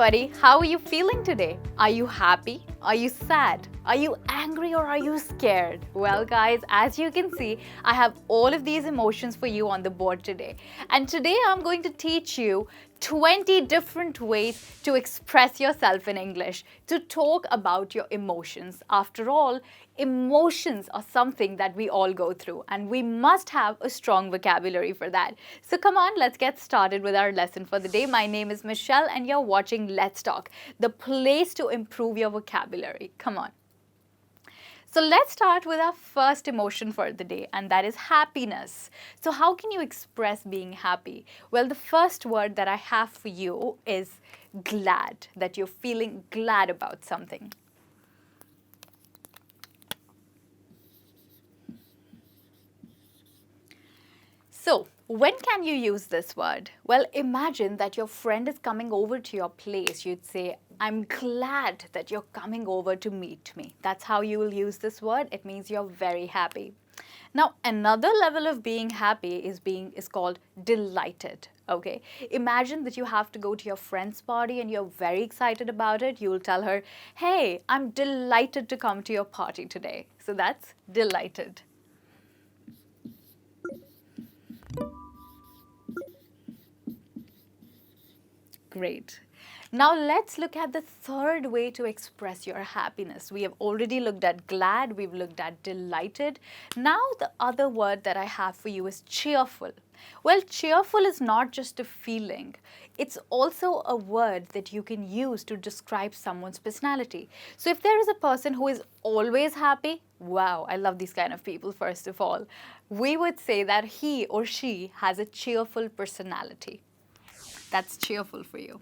everybody, how are you feeling today? Are you happy? Are you sad? Are you angry or are you scared? Well guys, as you can see, I have all of these emotions for you on the board today. And today I'm going to teach you 20 different ways to express yourself in English, to talk about your emotions. After all, emotions are something that we all go through and we must have a strong vocabulary for that. So come on, let's get started with our lesson for the day. My name is Michelle and you're watching Let's Talk, the place to improve your vocabulary. Come on. So let's start with our first emotion for the day, and that is happiness. So how can you express being happy? Well, the first word that I have for you is glad, that you're feeling glad about something. So, when can you use this word? Well, imagine that your friend is coming over to your place. You'd say, I'm glad that you're coming over to meet me. That's how you will use this word. It means you're very happy. Now, another level of being happy is called delighted. Okay, imagine that you have to go to your friend's party and you're very excited about it. You will tell her, hey, I'm delighted to come to your party today. So that's delighted. Great. Now let's look at the third way to express your happiness. We have already looked at glad, we've looked at delighted. Now the other word that I have for you is cheerful. Well, cheerful is not just a feeling. It's also a word that you can use to describe someone's personality. So if there is a person who is always happy, wow, I love these kind of people first of all, we would say that he or she has a cheerful personality. That's cheerful for you.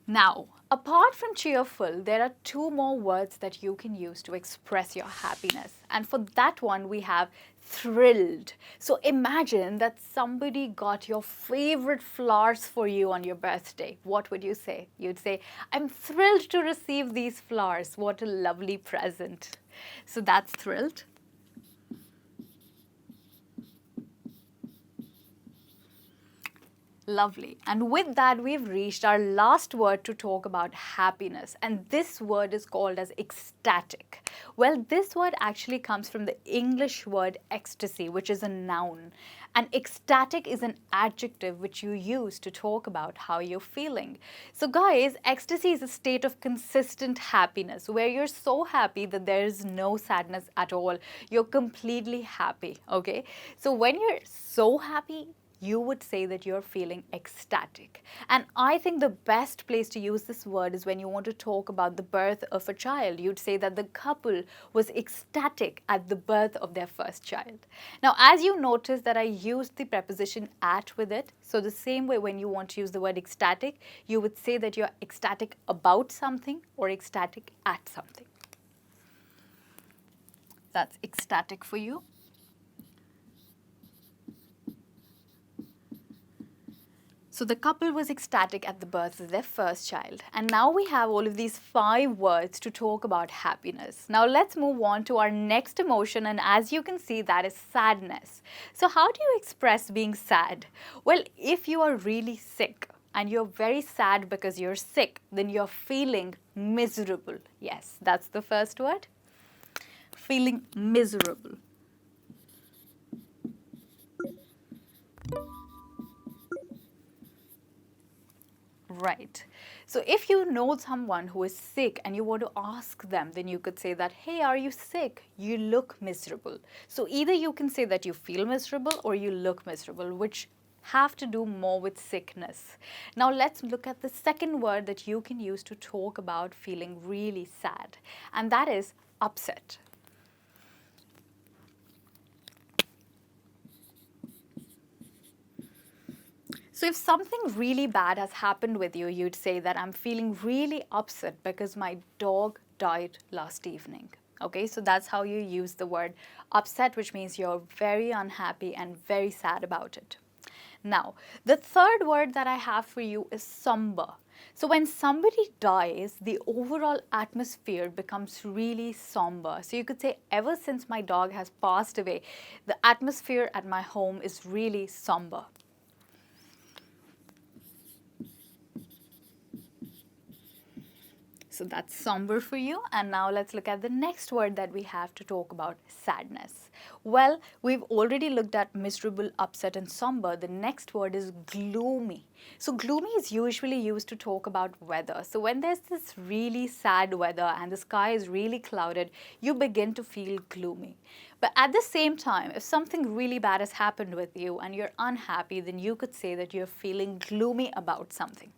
Now, apart from cheerful, there are two more words that you can use to express your happiness. And for that one, we have thrilled. So imagine that somebody got your favorite flowers for you on your birthday. What would you say? You'd say, I'm thrilled to receive these flowers. What a lovely present. So that's thrilled. Lovely. And with that, we've reached our last word to talk about happiness. And this word is called as ecstatic. Well, this word actually comes from the English word ecstasy, which is a noun. And ecstatic is an adjective which you use to talk about how you're feeling. So guys, ecstasy is a state of consistent happiness where you're so happy that there is no sadness at all. You're completely happy, okay? So when you're so happy, you would say that you're feeling ecstatic. And I think the best place to use this word is when you want to talk about the birth of a child. You'd say that the couple was ecstatic at the birth of their first child. Now, as you notice that I used the preposition at with it, so the same way when you want to use the word ecstatic, you would say that you're ecstatic about something or ecstatic at something. That's ecstatic for you. So the couple was ecstatic at the birth of their first child. And now we have all of these 5 words to talk about happiness. Now let's move on to our next emotion, and as you can see, that is sadness. So how do you express being sad? Well, if you are really sick and you're very sad because you're sick, then you're feeling miserable. Yes, that's the first word. Feeling miserable. Right. So if you know someone who is sick and you want to ask them, then you could say that, hey, are you sick? You look miserable. So either you can say that you feel miserable or you look miserable, which have to do more with sickness. Now let's look at the second word that you can use to talk about feeling really sad, and that is upset. So if something really bad has happened with you, you'd say that I'm feeling really upset because my dog died last evening. Okay, so that's how you use the word upset, which means you're very unhappy and very sad about it. Now, the third word that I have for you is somber. So when somebody dies, the overall atmosphere becomes really somber. So you could say, ever since my dog has passed away, the atmosphere at my home is really somber. So that's somber for you. And now let's look at the next word that we have to talk about, sadness. Well, we've already looked at miserable, upset, and somber. The next word is gloomy. So gloomy is usually used to talk about weather. So when there's this really sad weather and the sky is really clouded, you begin to feel gloomy. But at the same time, if something really bad has happened with you and you're unhappy, then you could say that you're feeling gloomy about something.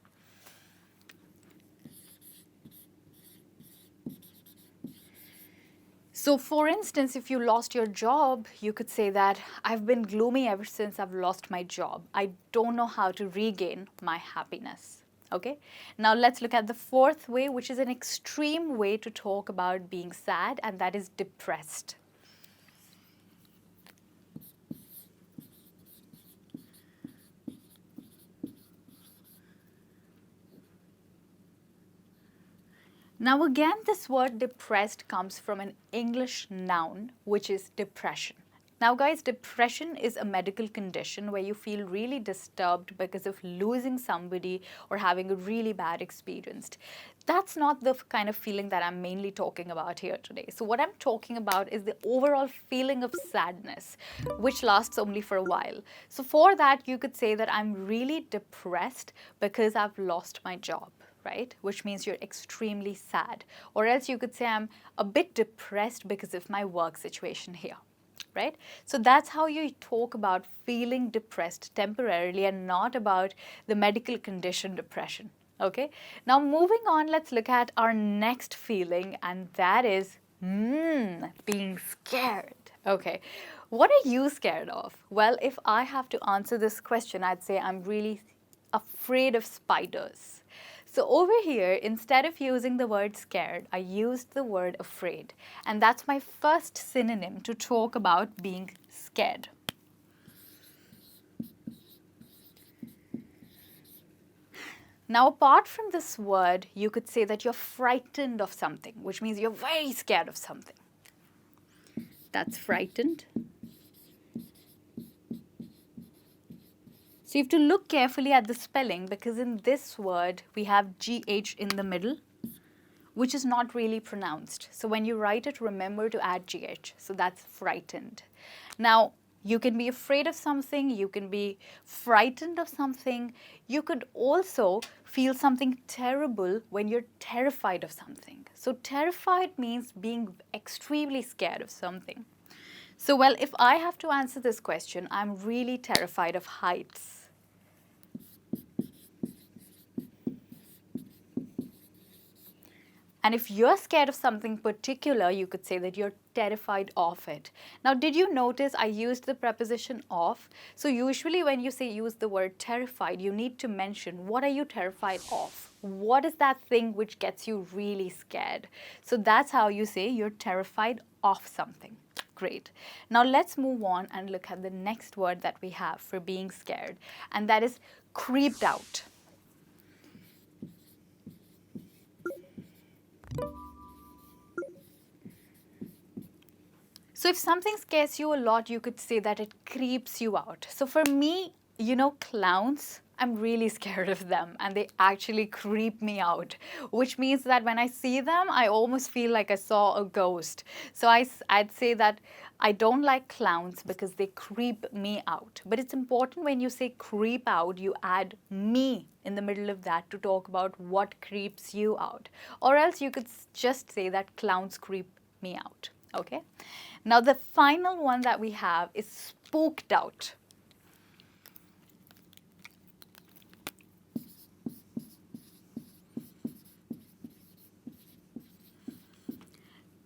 So for instance, if you lost your job, you could say that I've been gloomy ever since I've lost my job. I don't know how to regain my happiness. Okay, now let's look at the fourth way, which is an extreme way to talk about being sad, and that is depressed. Now again, this word depressed comes from an English noun, which is depression. Now guys, depression is a medical condition where you feel really disturbed because of losing somebody or having a really bad experience. That's not the kind of feeling that I'm mainly talking about here today. So what I'm talking about is the overall feeling of sadness, which lasts only for a while. So for that, you could say that I'm really depressed because I've lost my job. Right? Which means you're extremely sad. Or else you could say I'm a bit depressed because of my work situation here. Right? So that's how you talk about feeling depressed temporarily and not about the medical condition depression. Okay? Now moving on, let's look at our next feeling, and that is being scared. Okay. What are you scared of? Well, if I have to answer this question, I'd say I'm really afraid of spiders. So over here, instead of using the word scared, I used the word afraid. And that's my first synonym to talk about being scared. Now, apart from this word, you could say that you're frightened of something, which means you're very scared of something. That's frightened. So you have to look carefully at the spelling, because in this word we have GH in the middle, which is not really pronounced. So when you write it, remember to add GH. So that's frightened. Now, you can be afraid of something, you can be frightened of something, you could also feel something terrible when you're terrified of something. So terrified means being extremely scared of something. So well, if I have to answer this question, I'm really terrified of heights. And if you're scared of something particular, you could say that you're terrified of it. Now, did you notice I used the preposition of? So usually when you say use the word terrified, you need to mention what are you terrified of? What is that thing which gets you really scared? So that's how you say you're terrified of something. Great. Now let's move on and look at the next word that we have for being scared, and that is creeped out. So if something scares you a lot, you could say that it creeps you out. So for me, clowns, I'm really scared of them, and they actually creep me out, which means that when I see them, I almost feel like I saw a ghost. So I'd say that I don't like clowns because they creep me out. But it's important when you say creep out, you add me in the middle of that to talk about what creeps you out. Or else you could just say that clowns creep me out. Okay? Now the final one that we have is spooked out.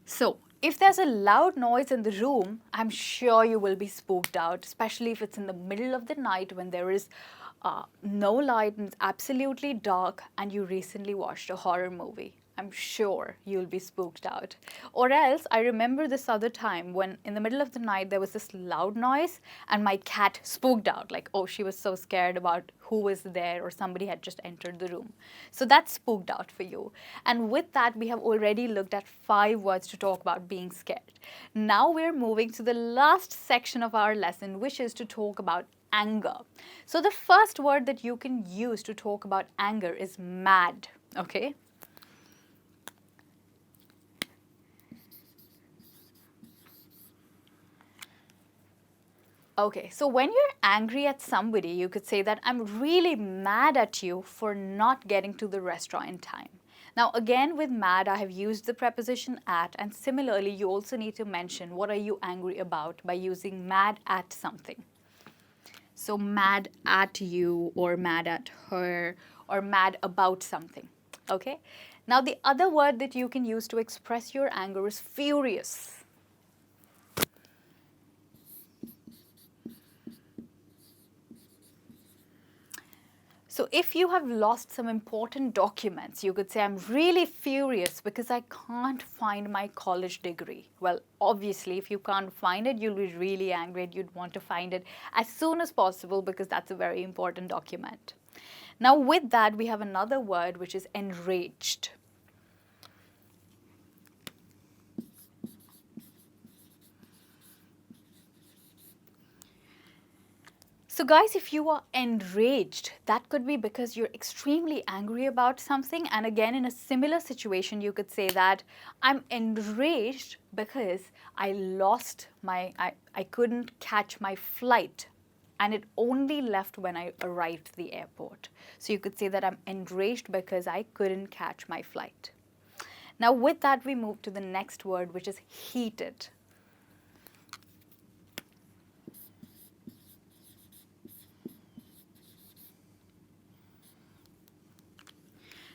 So if there's a loud noise in the room, I'm sure you will be spooked out, especially if it's in the middle of the night when there is no light and it's absolutely dark and you recently watched a horror movie. I'm sure you'll be spooked out. Or else, I remember this other time when in the middle of the night there was this loud noise and my cat spooked out. Like, oh, she was so scared about who was there or somebody had just entered the room. So that's spooked out for you. And with that, we have already looked at 5 words to talk about being scared. Now we're moving to the last section of our lesson, which is to talk about anger. So the first word that you can use to talk about anger is mad, okay? Okay, so when you're angry at somebody, you could say that I'm really mad at you for not getting to the restaurant in time. Now again, with mad, I have used the preposition at, and similarly, you also need to mention what are you angry about by using mad at something. So mad at you, or mad at her, or mad about something, okay? Now the other word that you can use to express your anger is furious. So if you have lost some important documents, you could say, I'm really furious because I can't find my college degree. Well, obviously, if you can't find it, you'll be really angry and you'd want to find it as soon as possible because that's a very important document. Now, with that, we have another word which is enraged. So guys, if you are enraged, that could be because you're extremely angry about something. And again, in a similar situation, you could say that I'm enraged because I couldn't catch my flight and it only left when I arrived at the airport. So you could say that I'm enraged because I couldn't catch my flight. Now with that, we move to the next word, which is heated.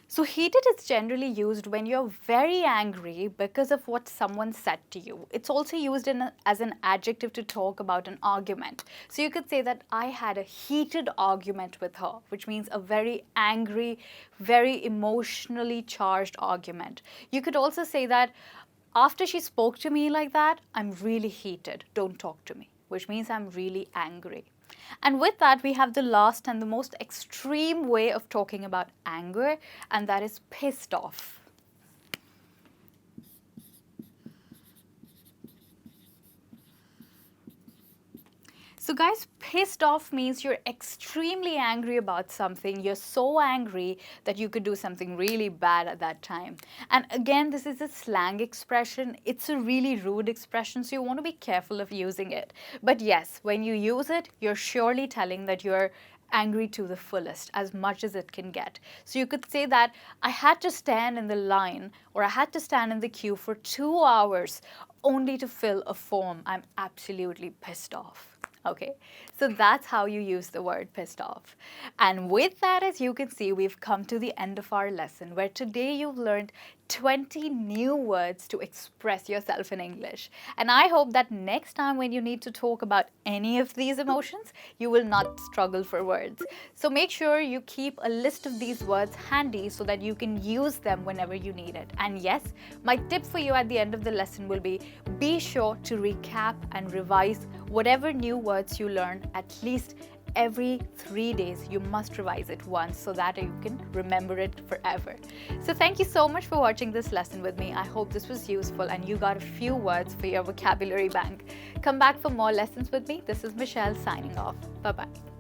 So heated is generally used when you're very angry because of what someone said to you. It's also used as an adjective to talk about an argument. So you could say that I had a heated argument with her, which means a very angry, very emotionally charged argument. You could also say that after she spoke to me like that, I'm really heated, don't talk to me, which means I'm really angry. And with that, we have the last and the most extreme way of talking about anger, and that is pissed off. So guys, pissed off means you're extremely angry about something. You're so angry that you could do something really bad at that time. And again, this is a slang expression. It's a really rude expression, so you want to be careful of using it. But yes, when you use it, you're surely telling that you're angry to the fullest, as much as it can get. So you could say that I had to stand in the line, or I had to stand in the queue for 2 hours only to fill a form. I'm absolutely pissed off. Okay, so that's how you use the word pissed off. And with that, as you can see, we've come to the end of our lesson, where today you've learned 20 new words to express yourself in English. And I hope that next time when you need to talk about any of these emotions, you will not struggle for words. So make sure you keep a list of these words handy so that you can use them whenever you need it. And yes, my tip for you at the end of the lesson will be sure to recap and revise whatever new words you learn at least every 3 days. You must revise it once so that you can remember it forever. So thank you so much for watching this lesson with me. I hope this was useful and you got a few words for your vocabulary bank. Come back for more lessons with me. This is Michelle signing off. Bye-bye.